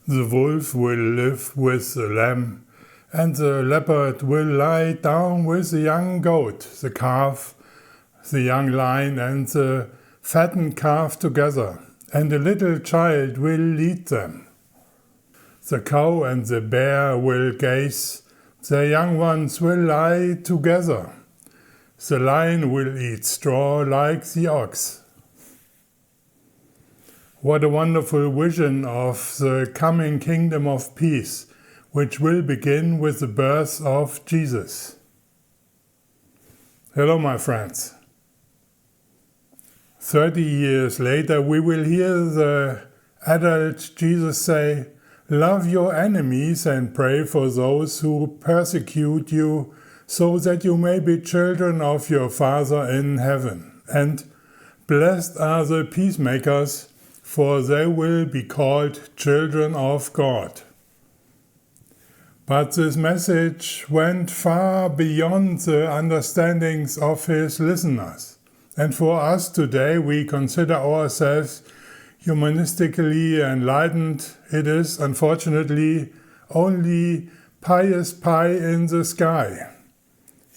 The wolf will live with the lamb, and the leopard will lie down with the young goat, the calf, the young lion, and the fattened calf together, and a little child will lead them. The cow and the bear will gaze, their young ones will lie together. The lion will eat straw like the ox. What a wonderful vision of the coming kingdom of peace, which will begin with the birth of Jesus. Hello, my friends. 30 years later, we will hear the adult Jesus say, "Love your enemies and pray for those who persecute you, so that you may be children of your Father in heaven. And blessed are the peacemakers, for they will be called children of God." But this message went far beyond the understandings of his listeners. And for us today, we consider ourselves humanistically enlightened. It is, unfortunately, only pious pie in the sky.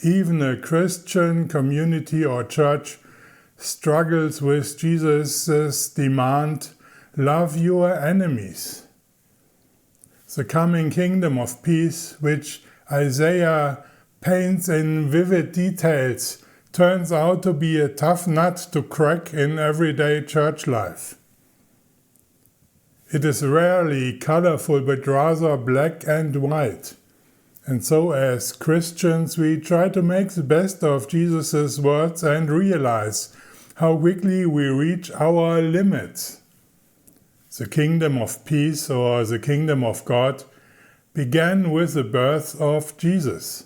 Even a Christian community or church struggles with Jesus' demand, "Love your enemies." The coming kingdom of peace, which Isaiah paints in vivid details, turns out to be a tough nut to crack in everyday church life. It is rarely colorful, but rather black and white. And so as Christians, we try to make the best of Jesus' words and realize how quickly we reach our limits. The kingdom of peace, or the kingdom of God, began with the birth of Jesus.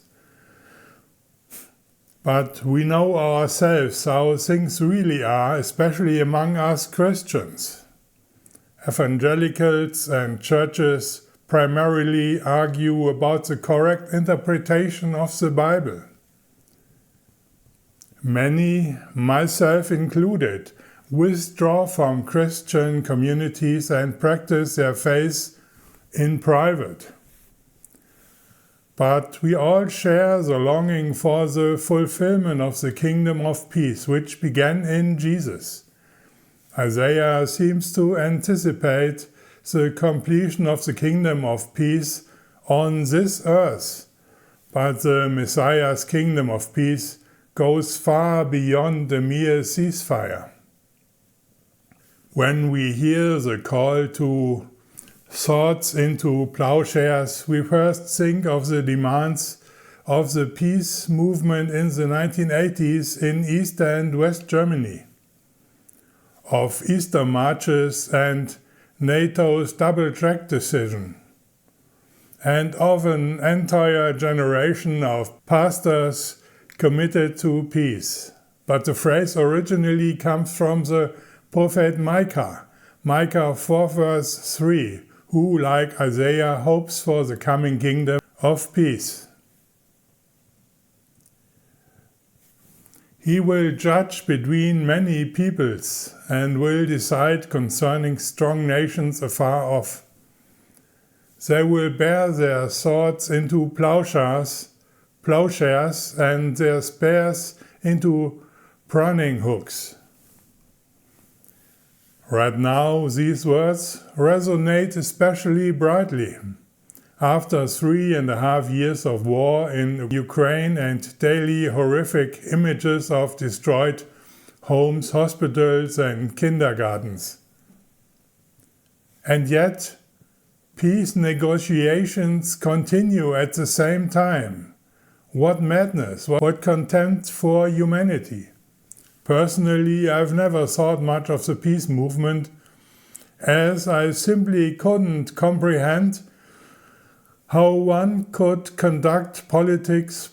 But we know ourselves how things really are, especially among us Christians. Evangelicals and churches primarily argue about the correct interpretation of the Bible. Many, myself included, withdraw from Christian communities and practice their faith in private. But we all share the longing for the fulfillment of the kingdom of peace, which began in Jesus. Isaiah seems to anticipate the completion of the kingdom of peace on this earth, but the Messiah's kingdom of peace goes far beyond the mere ceasefire. When we hear the call to swords into plowshares, we first think of the demands of the peace movement in the 1980s in East and West Germany, of Easter marches and NATO's double-track decision, and of an entire generation of pastors committed to peace. But the phrase originally comes from the prophet Micah 4 verse 3, who, like Isaiah, hopes for the coming kingdom of peace. He will judge between many peoples and will decide concerning strong nations afar off. They will bear their swords into plowshares and their spears into pruning hooks. Right now, these words resonate especially brightly. After 3.5 years of war in Ukraine and daily horrific images of destroyed homes, hospitals, and kindergartens. And yet, peace negotiations continue at the same time. What madness, what contempt for humanity. Personally, I've never thought much of the peace movement, as I simply couldn't comprehend how one could conduct politics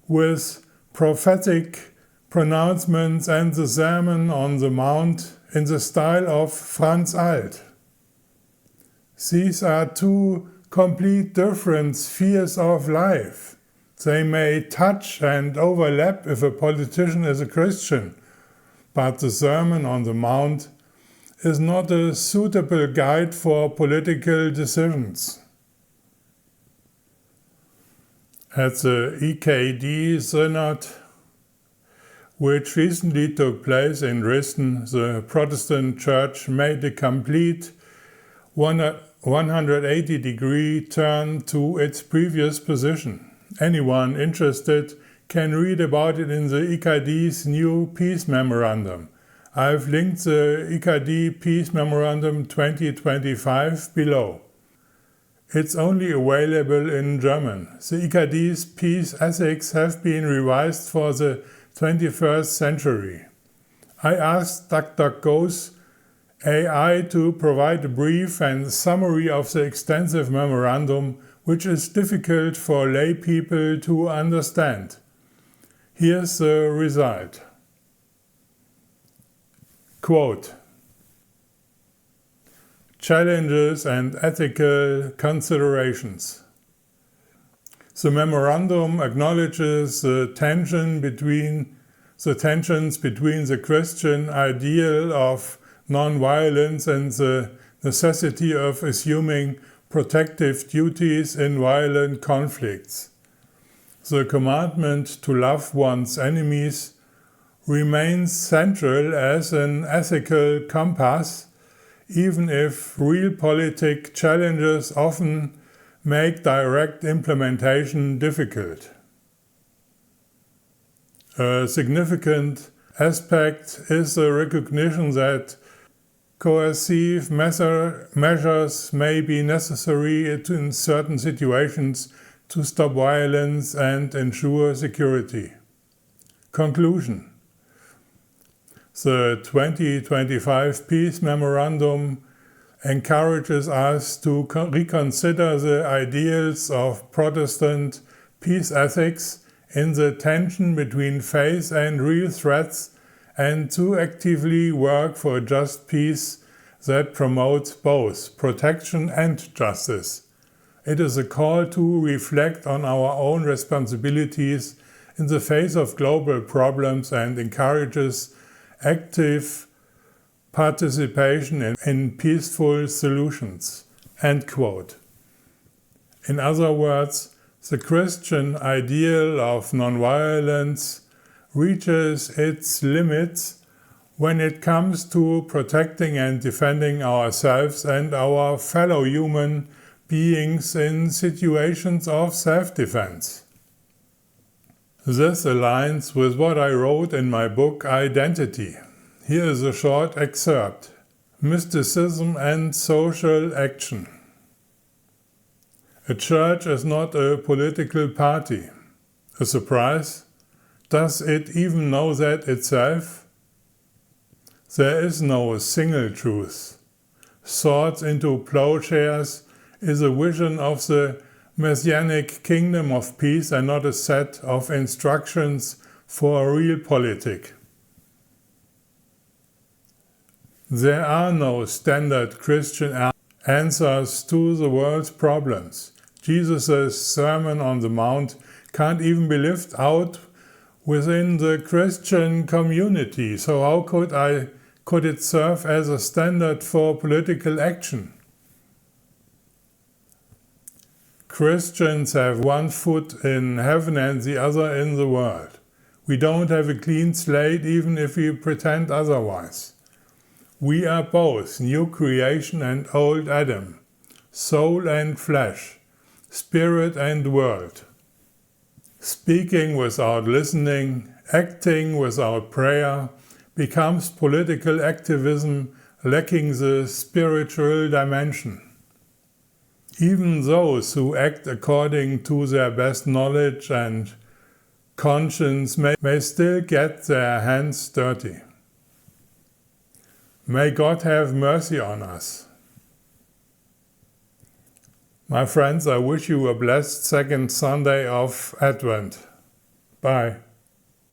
with prophetic pronouncements and the Sermon on the Mount in the style of Franz Alt. These are two complete different spheres of life. They may touch and overlap if a politician is a Christian, but the Sermon on the Mount is not a suitable guide for political decisions. At the EKD Synod, which recently took place in Dresden, the Protestant Church made a complete 180-degree turn to its previous position. Anyone interested can read about it in the EKD's new Peace Memorandum. I've linked the EKD Peace Memorandum 2025 below. It's only available in German. The EKD's peace ethics have been revised for the 21st century. I asked DuckDuckGo's AI to provide a brief and summary of the extensive memorandum, which is difficult for lay people to understand. Here's the result. Quote, challenges and ethical considerations. The memorandum acknowledges the tensions between the Christian ideal of non-violence and the necessity of assuming protective duties in violent conflicts. The commandment to love one's enemies remains central as an ethical compass, even if realpolitik challenges often make direct implementation difficult. A significant aspect is the recognition that coercive measures may be necessary in certain situations to stop violence and ensure security. Conclusion. The 2025 Peace Memorandum encourages us to reconsider the ideals of Protestant peace ethics in the tension between faith and real threats, and to actively work for a just peace that promotes both protection and justice. It is a call to reflect on our own responsibilities in the face of global problems and encourages active participation in peaceful solutions. End quote. In other words, the Christian ideal of nonviolence reaches its limits when it comes to protecting and defending ourselves and our fellow human beings in situations of self-defense. This aligns with what I wrote in my book Identity. Here is a short excerpt. Mysticism and social action. A church is not a political party. A surprise? Does it even know that itself? There is no single truth. Swords into plowshares is a vision of the Messianic kingdom of peace and not a set of instructions for realpolitik. There are no standard Christian answers to the world's problems. Jesus' Sermon on the Mount can't even be lived out within the Christian community, so how could it serve as a standard for political action? Christians have one foot in heaven and the other in the world. We don't have a clean slate even if we pretend otherwise. We are both new creation and old Adam, soul and flesh, spirit and world. Speaking without listening, acting without prayer, becomes political activism lacking the spiritual dimension. Even those who act according to their best knowledge and conscience may still get their hands dirty. May God have mercy on us. My friends, I wish you a blessed second Sunday of Advent. Bye.